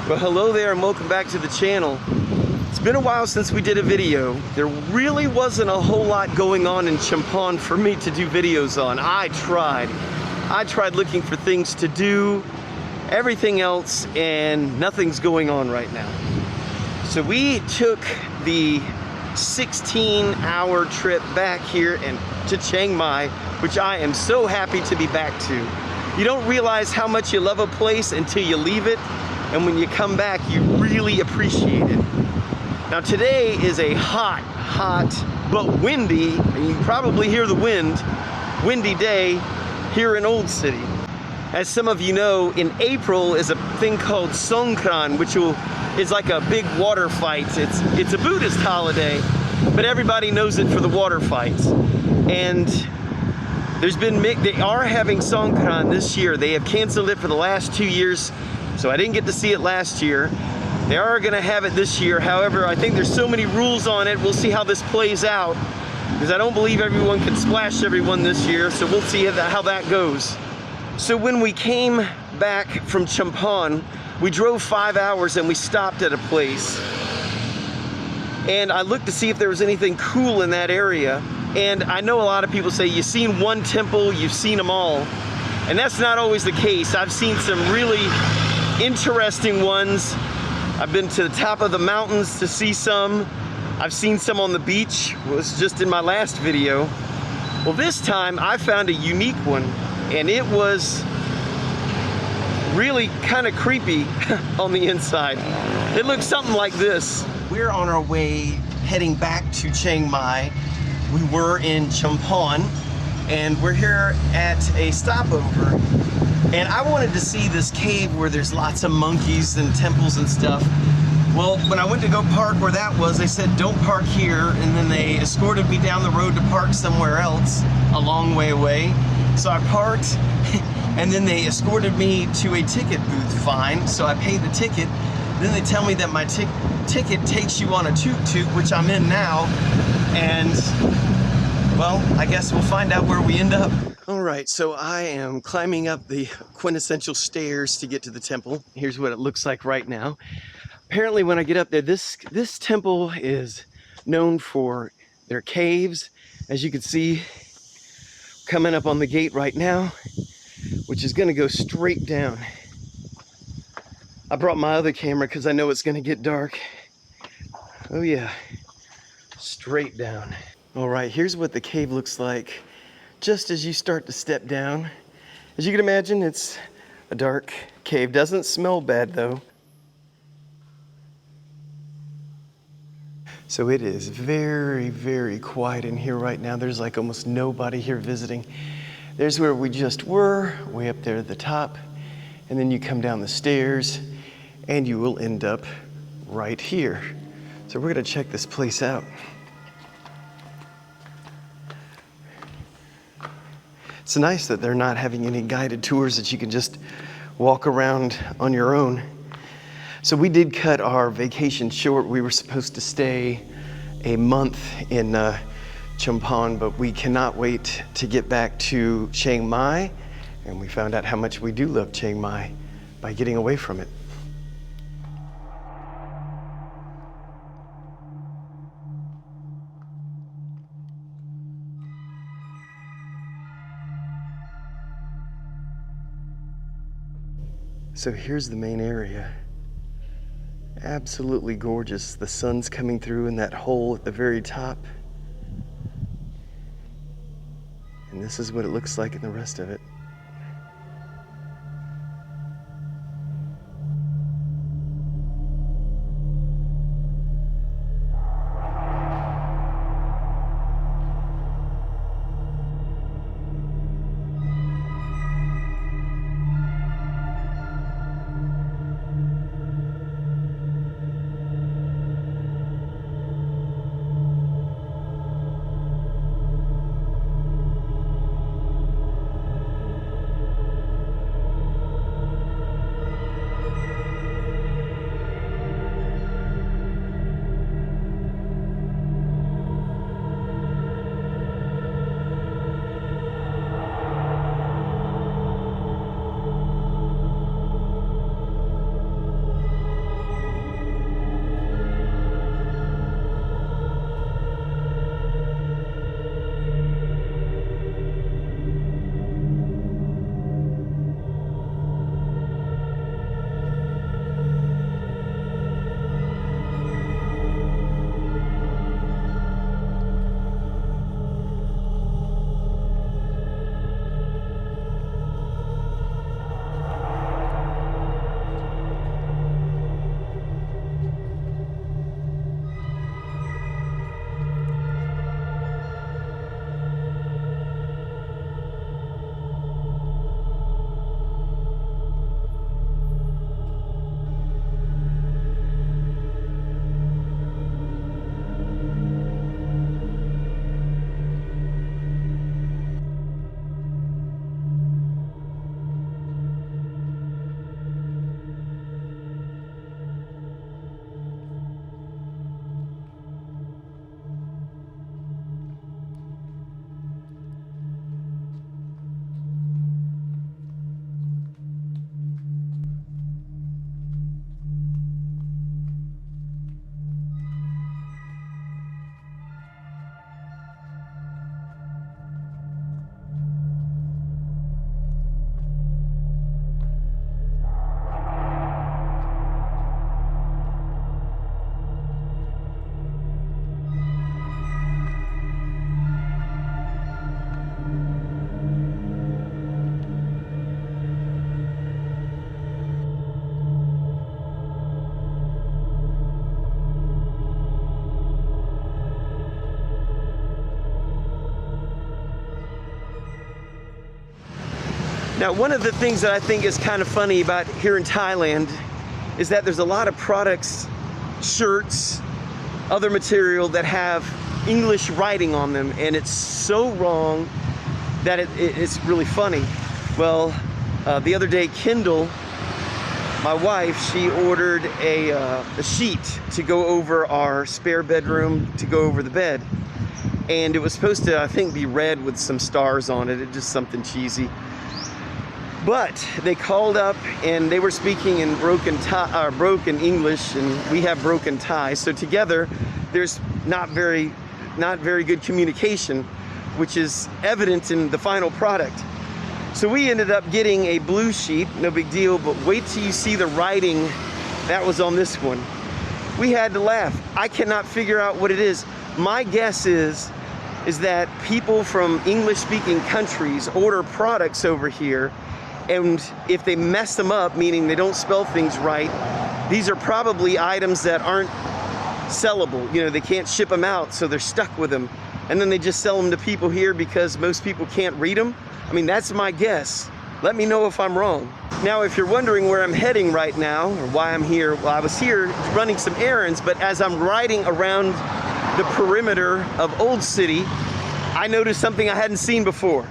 Well, hello there and welcome back to the channel. It's been a while since we did a video. There really wasn't a whole lot going on in Chumphon for me to do videos on. I tried looking for things to do, everything else, and nothing's going on right now. So we took the 16-hour trip back here to Chiang Mai, which I am so happy to be back to. You don't realize how much you love a place until you leave it, and when you come back, you really appreciate it. Now today is a hot, but windy, and you can probably hear the wind, windy day here in Old City. As some of you know, in April is a thing called Songkran, which is like a big water fight. It's a Buddhist holiday, but everybody knows it for the water fights. And they are having Songkran this year. They have canceled it for the last 2 years, so I didn't get to see it last year. They are gonna have it this year. However, I think there's so many rules on it. We'll see how this plays out, because I don't believe everyone can splash everyone this year, so we'll see how that goes. So when we came back from Chumphon, we drove 5 hours and we stopped at a place. And I looked to see if there was anything cool in that area. And I know a lot of people say, you've seen one temple, you've seen them all. And that's not always the case. I've seen some really interesting ones. I've been to the top of the mountains to see some. I've seen some on the beach. It was just in my last video. Well, this time I found a unique one, and it was really kind of creepy on the inside. It looks something like this. We're on our way heading back to Chiang Mai. We were in Chumphon, and we're here at a stopover. And I wanted to see this cave where there's lots of monkeys and temples and stuff. Well, when I went to go park where that was, they said don't park here, and then they escorted me down the road to park somewhere else a long way away. So I parked, and then they escorted me to a ticket booth. Fine, so I paid the ticket. Then they tell me that my ticket takes you on a tuk-tuk, which I'm in now, and well, I guess we'll find out where we end up. All right, so I am climbing up the quintessential stairs to get to the temple. Here's what it looks like right now. Apparently when I get up there, this temple is known for their caves. As you can see, coming up on the gate right now, which is gonna go straight down. I brought my other camera because I know it's gonna get dark. Oh yeah, straight down. All right, here's what the cave looks like just as you start to step down. As you can imagine, it's a dark cave. Doesn't smell bad though. So it is very, very quiet in here right now. There's like almost nobody here visiting. There's where we just were, way up there at the top. And then you come down the stairs and you will end up right here. So we're gonna check this place out. It's nice that they're not having any guided tours, that you can just walk around on your own. So we did cut our vacation short. We were supposed to stay a month in Chumphon, but we cannot wait to get back to Chiang Mai. And we found out how much we do love Chiang Mai by getting away from it. So here's the main area. Absolutely gorgeous. The sun's coming through in that hole at the very top. And this is what it looks like in the rest of it. Now, one of the things that I think is kind of funny about here in Thailand is that there's a lot of products, shirts, other material that have English writing on them, and it's so wrong that it's really funny. Well, the other day, Kendall, my wife, she ordered a sheet to go over our spare bedroom, to go over the bed. And it was supposed to, I think, be red with some stars on it. It's just something cheesy. But they called up and they were speaking in broken English, and we have broken Thai. So together, there's not very good communication, which is evident in the final product. So we ended up getting a blue sheet, no big deal, but wait till you see the writing that was on this one. We had to laugh. I cannot figure out what it is. My guess is that people from English-speaking countries order products over here, and if they mess them up, meaning they don't spell things right, these are probably items that aren't sellable. You know, they can't ship them out, so they're stuck with them. And then they just sell them to people here because most people can't read them. I mean, that's my guess. Let me know if I'm wrong. Now, if you're wondering where I'm heading right now, or why I'm here, well, I was here running some errands, but as I'm riding around the perimeter of Old City, I noticed something I hadn't seen before.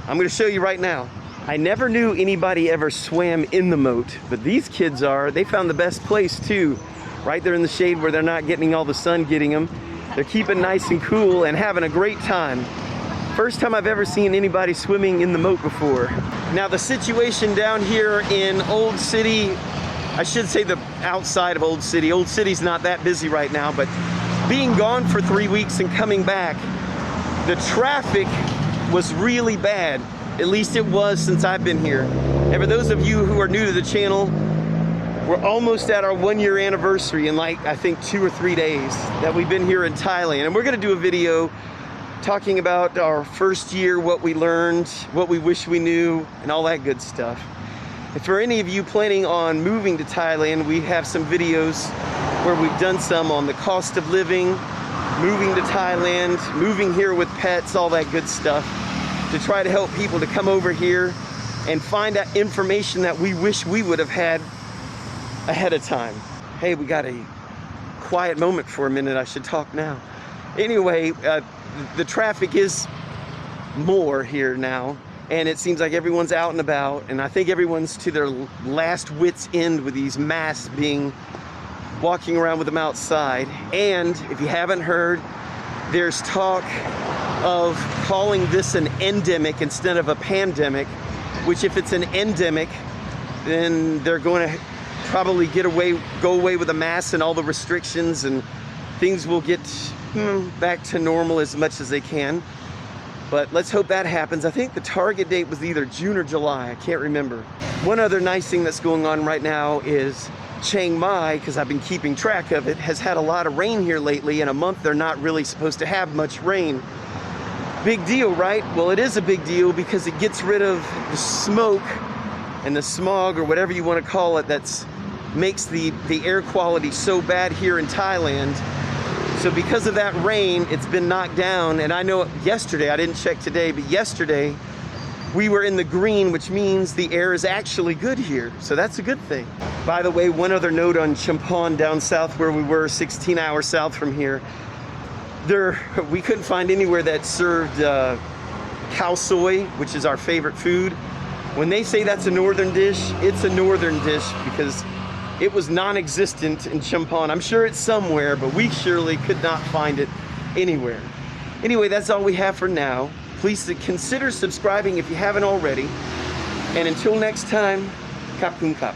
I'm gonna show you right now. I never knew anybody ever swam in the moat, but these kids they found the best place too. Right there in the shade where they're not getting all the sun getting them. They're keeping nice and cool and having a great time. First time I've ever seen anybody swimming in the moat before. Now the situation down here in Old City, I should say the outside of Old City. Old City's not that busy right now, but being gone for 3 weeks and coming back, the traffic was really bad. At least it was since I've been here. And for those of you who are new to the channel, we're almost at our 1-year anniversary in like, I think 2 or 3 days that we've been here in Thailand. And we're gonna do a video talking about our first year, what we learned, what we wish we knew, and all that good stuff. If for any of you planning on moving to Thailand, we have some videos where we've done some on the cost of living, moving to Thailand, moving here with pets, all that good stuff, to try to help people to come over here and find out information that we wish we would have had ahead of time. Hey, we got a quiet moment for a minute. I should talk now. Anyway, the traffic is more here now, and it seems like everyone's out and about, and I think everyone's to their last wit's end with these masks walking around with them outside. And if you haven't heard, there's talk of calling this an endemic instead of a pandemic, which if it's an endemic, then they're going to probably go away with the masks and all the restrictions, and things will get back to normal as much as they can. But let's hope that happens. I think the target date was either June or July. I can't remember. One other nice thing that's going on right now is Chiang Mai, because I've been keeping track of it, has had a lot of rain here lately. In a month, they're not really supposed to have much rain. Big deal, right? Well, it is a big deal because it gets rid of the smoke and the smog, or whatever you want to call it, that makes the air quality so bad here in Thailand. So because of that rain, it's been knocked down. And I know yesterday, I didn't check today, but yesterday we were in the green, which means the air is actually good here. So that's a good thing. By the way, one other note on Chumphon down south where we were, 16 hours south from here, we couldn't find anywhere that served cow soy, which is our favorite food. When they say that's a northern dish, it's a northern dish because it was non-existent in Chumphon. I'm sure it's somewhere, but we surely could not find it anywhere. Anyway, that's all we have for now. Please consider subscribing if you haven't already. And until next time, Kap Kun Kap.